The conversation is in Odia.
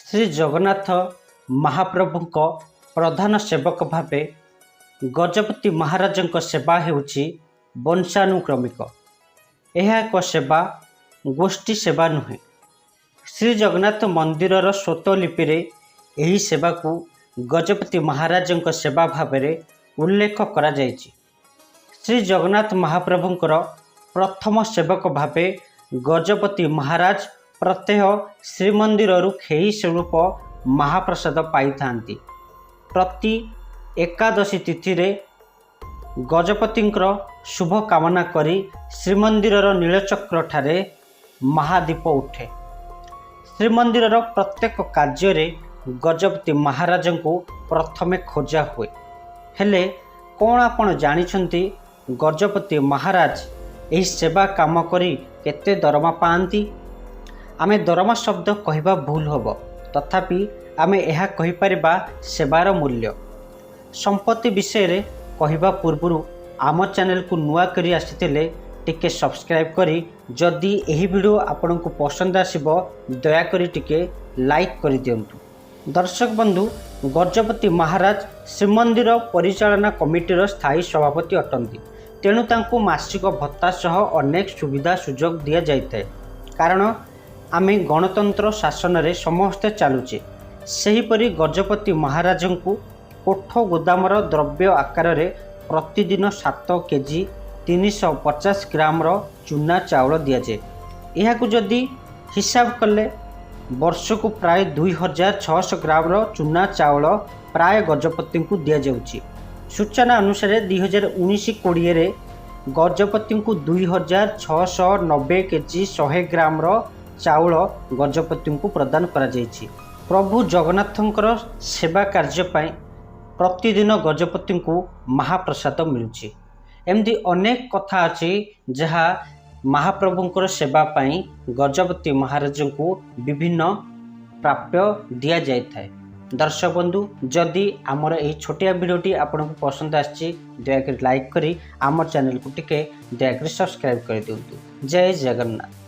ଶ୍ରୀ ଜଗନ୍ନାଥ ମହାପ୍ରଭୁଙ୍କ ପ୍ରଧାନ ସେବକ ଭାବେ ଗଜପତି ମହାରାଜଙ୍କ ସେବା ହେଉଛି ବଂଶାନୁକ୍ରମିକ। ଏହା ଏକ ସେବା, ଗୋଷ୍ଠୀ ସେବା ନୁହେଁ। ଶ୍ରୀ ଜଗନ୍ନାଥ ମନ୍ଦିରର ସ୍ୱତ୍ତ୍ୱଲିପିରେ ଏହି ସେବାକୁ ଗଜପତି ମହାରାଜଙ୍କ ସେବା ଭାବରେ ଉଲ୍ଲେଖ କରାଯାଇଛି। ଶ୍ରୀ ଜଗନ୍ନାଥ ମହାପ୍ରଭୁଙ୍କର ପ୍ରଥମ ସେବକ ଭାବେ ଗଜପତି ମହାରାଜ ପ୍ରତ୍ୟହ ଶ୍ରୀମନ୍ଦିରରୁ ଖେଇ ସ୍ୱରୂପ ମହାପ୍ରସାଦ ପାଇଥାନ୍ତି। ପ୍ରତି ଏକାଦଶୀ ତିଥିରେ ଗଜପତିଙ୍କର ଶୁଭ କାମନା କରି ଶ୍ରୀମନ୍ଦିରର ନୀଳଚକ୍ରଠାରେ ମହାଦୀପ ଉଠେ। ଶ୍ରୀମନ୍ଦିରର ପ୍ରତ୍ୟେକ କାର୍ଯ୍ୟରେ ଗଜପତି ମହାରାଜଙ୍କୁ ପ୍ରଥମେ ଖୋଜା ହୁଏ। ହେଲେ କ'ଣ ଆପଣ ଜାଣିଛନ୍ତି ଗଜପତି ମହାରାଜ ଏହି ସେବା କାମ କରି କେତେ ଦରମା ପାଆନ୍ତି? ଆମେ ଦରମା ଶବ୍ଦ କହିବା ଭୁଲ ହେବ, ତଥାପି ଆମେ ଏହା କହିପାରିବା ସେବାର ମୂଲ୍ୟ। ସମ୍ପତ୍ତି ବିଷୟରେ କହିବା ପୂର୍ବରୁ ଆମ ଚ୍ୟାନେଲକୁ ନୂଆ କରି ଆସିଥିଲେ ଟିକେ ସବସ୍କ୍ରାଇବ୍ କରି, ଯଦି ଏହି ଭିଡ଼ିଓ ଆପଣଙ୍କୁ ପସନ୍ଦ ଆସିବ ଦୟାକରି ଟିକେ ଲାଇକ୍ କରିଦିଅନ୍ତୁ। ଦର୍ଶକ ବନ୍ଧୁ, ଗଜପତି ମହାରାଜ ଶ୍ରୀମନ୍ଦିର ପରିଚାଳନା କମିଟିର ସ୍ଥାୟୀ ସଭାପତି ଅଟନ୍ତି। ତେଣୁ ତାଙ୍କୁ ମାସିକ ଭତ୍ତା ସହ ଅନେକ ସୁବିଧା ସୁଯୋଗ ଦିଆଯାଇଥାଏ। କାରଣ ଆମେ ଗଣତନ୍ତ୍ର ଶାସନରେ ସମସ୍ତେ ଚାଲୁଛେ। ସେହିପରି ଗଜପତି ମହାରାଜଙ୍କୁ କୋଠ ଗୋଦାମର ଦ୍ରବ୍ୟ ଆକାରରେ ପ୍ରତିଦିନ 7 କେଜି 350 ଗ୍ରାମର ଚୁନା ଚାଉଳ ଦିଆଯାଏ। ଏହାକୁ ଯଦି ହିସାବ କଲେ ବର୍ଷକୁ ପ୍ରାୟ 2600 ଗ୍ରାମର ଚୁନା ଚାଉଳ ପ୍ରାୟ ଗଜପତିଙ୍କୁ ଦିଆଯାଉଛି। ସୂଚନା ଅନୁସାରେ 2019-20ରେ ଗଜପତିଙ୍କୁ 2690 କେଜି 100 ଗ୍ରାମର ଚାଉଳ ଗଜପତିଙ୍କୁ ପ୍ରଦାନ କରାଯାଇଛି। ପ୍ରଭୁ ଜଗନ୍ନାଥଙ୍କର ସେବା କାର୍ଯ୍ୟ ପାଇଁ ପ୍ରତିଦିନ ଗଜପତିଙ୍କୁ ମହାପ୍ରସାଦ ମିଳୁଛି। ଏମିତି ଅନେକ କଥା ଅଛି ଯାହା ମହାପ୍ରଭୁଙ୍କର ସେବା ପାଇଁ ଗଜପତି ମହାରାଜଙ୍କୁ ବିଭିନ୍ନ ପ୍ରାପ୍ୟ ଦିଆଯାଇଥାଏ। ଦର୍ଶକ ବନ୍ଧୁ, ଯଦି ଆମର ଏହି ଛୋଟିଆ ଭିଡ଼ିଓଟି ଆପଣଙ୍କୁ ପସନ୍ଦ ଆସିଛି ଦୟାକରି ଲାଇକ୍ କରି ଆମ ଚ୍ୟାନେଲକୁ ଟିକେ ଦୟାକରି ସବସ୍କ୍ରାଇବ୍ କରିଦିଅନ୍ତୁ। ଜୟ ଜଗନ୍ନାଥ।